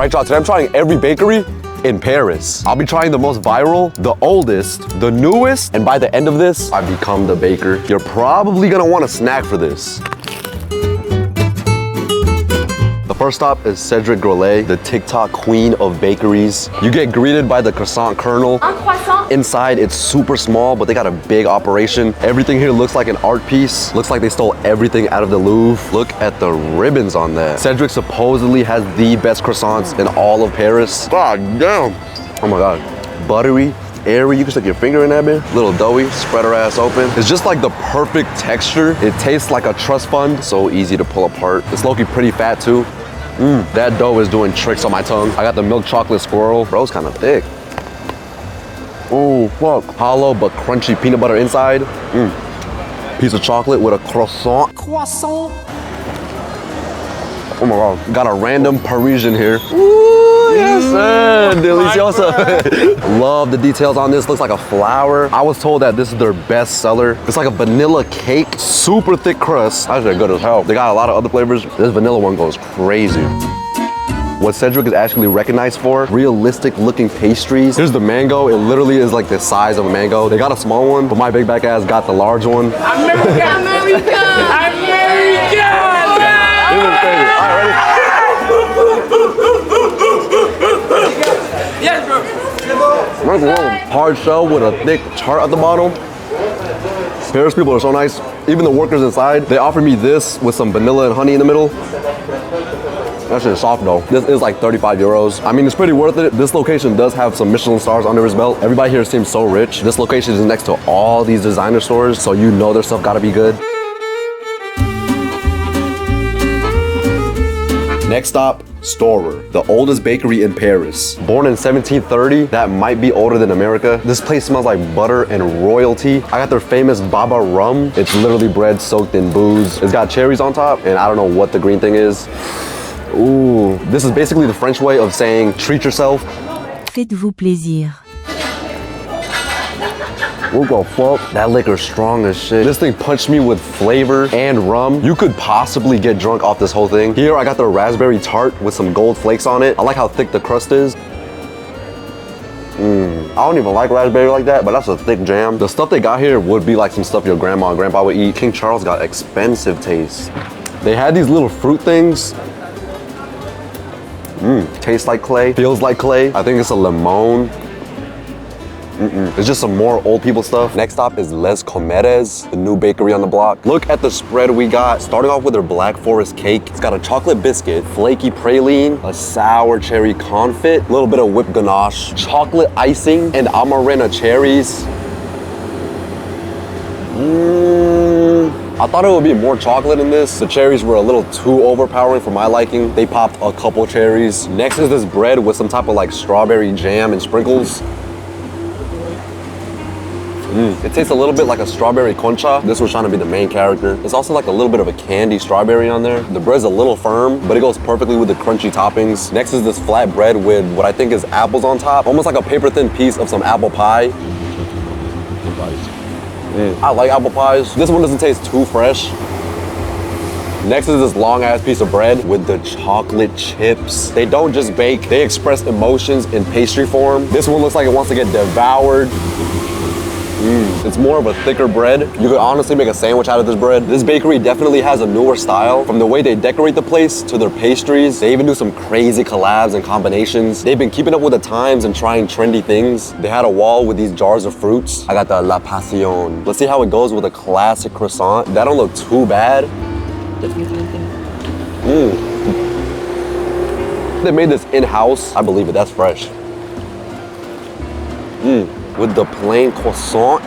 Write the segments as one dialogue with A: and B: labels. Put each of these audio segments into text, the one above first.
A: right, y'all, today I'm trying every bakery in Paris. I'll be trying the most viral, the oldest, the newest, and by the end of this, I become the baker. You're probably gonna want a snack for this. The first stop is Cedric Grolet, the TikTok queen of bakeries. You get greeted by the croissant kernel.
B: Un croissant.
A: Inside, it's super small, but they got a big operation. Everything here looks like an art piece. Looks like they stole everything out of the Louvre. Look at the ribbons on that. Cedric supposedly has the best croissants in all of Paris. God damn. Oh my God. Buttery, airy. You can stick your finger in that bit. Little doughy, spread her ass open. It's just like the perfect texture. It tastes like a trust fund. So easy to pull apart. It's low-key pretty fat too. That dough is doing tricks on my tongue. I got the milk chocolate swirl. Bro's kind of thick. Oh, fuck. Hollow but crunchy peanut butter inside. Piece of chocolate with a croissant.
B: Croissant.
A: Oh my God. Got a random Parisian here. Ooh, yes, sir. Delicioso. Love the details on this. Looks like a flower. I was told that this is their best seller. It's like a vanilla cake. Super thick crust. Actually good as hell. They got a lot of other flavors. This vanilla one goes crazy. What Cedric is actually recognized for, realistic looking pastries. Here's the mango. It literally is like the size of a mango. They got a small one, but my big back ass got the large one.
B: America.
A: This is crazy. All right, ready?
B: Yes, bro.
A: Hard shell with a thick tart at the bottom. Paris people are so nice. Even the workers inside, they offered me this with some vanilla and honey in the middle. That shit is soft though. This is like 35 euros. I mean, it's pretty worth it. This location does have some Michelin stars under his belt. Everybody here seems so rich. This location is next to all these designer stores, so you know their stuff gotta be good. Next stop, Stohrer, the oldest bakery in Paris. Born in 1730, that might be older than America. This place smells like butter and royalty. I got their famous baba rum. It's literally bread soaked in booze. It's got cherries on top, and I don't know what the green thing is. Ooh, this is basically the French way of saying treat yourself.
C: Faites-vous plaisir.
A: What the fuck? That liquor's strong as shit. This thing punched me with flavor and rum. You could possibly get drunk off this whole thing. Here, I got the raspberry tart with some gold flakes on it. I like how thick the crust is. I don't even like raspberry like that, but that's a thick jam. The stuff they got here would be like some stuff your grandma and grandpa would eat. King Charles got expensive taste. They had these little fruit things. Tastes like clay, feels like clay. I think it's a lemon. It's just some more old people stuff. Next stop is Les Comtesses, the new bakery on the block. Look at the spread we got. Starting off with their Black Forest cake. It's got a chocolate biscuit, flaky praline, a sour cherry confit, a little bit of whipped ganache, chocolate icing, and amarena cherries. I thought it would be more chocolate in this. The cherries were a little too overpowering for my liking. They popped a couple cherries. Next is this bread with some type of like strawberry jam and sprinkles. It tastes a little bit like a strawberry concha. This was trying to be the main character. There's also like a little bit of a candy strawberry on there. The bread's a little firm, but it goes perfectly with the crunchy toppings. Next is this flat bread with what I think is apples on top. Almost like a paper thin piece of some apple pie. I like apple pies. This one doesn't taste too fresh. Next is this long ass piece of bread with the chocolate chips. They don't just bake, they express emotions in pastry form. This one looks like it wants to get devoured. It's more of a thicker bread. You could honestly make a sandwich out of this bread. This bakery definitely has a newer style. From the way they decorate the place to their pastries, they even do some crazy collabs and combinations. They've been keeping up with the times and trying trendy things. They had a wall with these jars of fruits. I got the La Passion. Let's see how it goes with a classic croissant. That don't look too bad. They made this in-house. I believe it, that's fresh. With the plain croissant.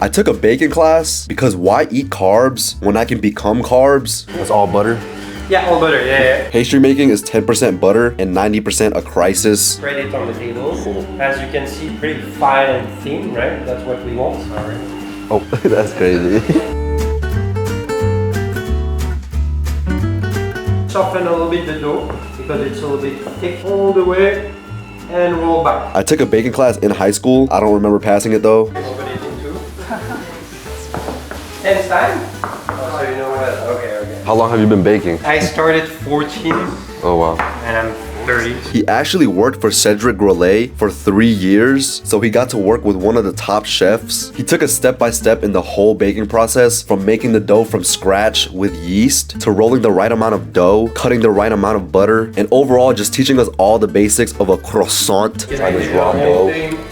A: I took a baking class because why eat carbs when I can become carbs? That's all butter.
D: Yeah, all butter, yeah.
A: Pastry making is 10% butter and 90% a crisis.
D: Spread it on the table. As you can see, pretty fine and thin, right? That's what we want. Sorry.
A: Oh, that's crazy.
D: Soften a little bit the dough because it's a little bit thick all the way. And roll back.
A: I took a baking class in high school. I don't remember passing it though.
D: Open it in two. And it's time? Oh, so you know what? Okay.
A: How long have you been baking?
D: I started 14
A: Oh wow.
D: and I'm 30.
A: He actually worked for Cedric Grolet for 3 years, so he got to work with one of the top chefs. He took us step by step in the whole baking process, from making the dough from scratch with yeast, to rolling the right amount of dough, cutting the right amount of butter, and overall just teaching us all the basics of a croissant. Try this raw dough.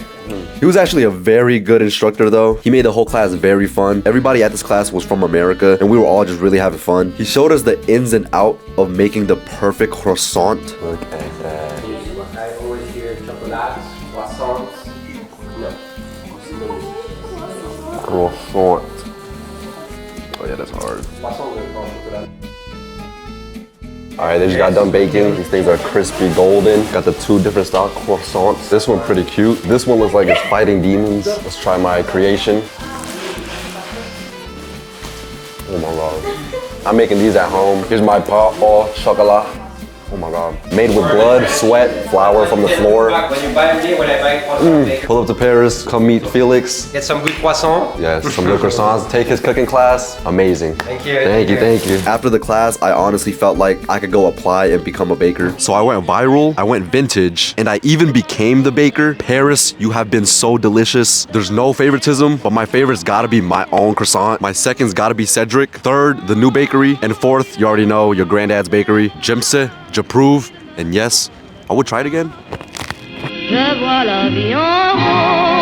A: He was actually a very good instructor though. He made the whole class very fun. Everybody at this class was from America and we were all just really having fun. He showed us the ins and out of making the perfect croissant. Look at that.
D: I always hear chocolate, croissants. No.
A: Croissant. Oh yeah, that's hard. Alright, they just got done baking. These things are crispy golden. Got the 2 different style croissants. This one pretty cute. This one looks like it's fighting demons. Let's try my creation. Oh my god. I'm making these at home. Here's my pot au chocolat. Oh my god. Made with blood, sweat, flour from the floor.
D: When you buy me, when I buy croissant,
A: Pull up to Paris, come meet Felix.
D: get some good croissant.
A: Yes, some good croissants. Take his cooking class. Amazing.
D: Thank you.
A: Thank you. After the class, I honestly felt like I could go apply and become a baker. So I went viral, I went vintage, and I even became the baker. Paris, you have been so delicious. There's no favoritism, but my favorite's gotta be my own croissant. My second's gotta be Cedric. Third, the new bakery. And fourth, you already know, your granddad's bakery. Jimse, j'approve, and yes, I would try it again.
B: Je vois la vie en rose.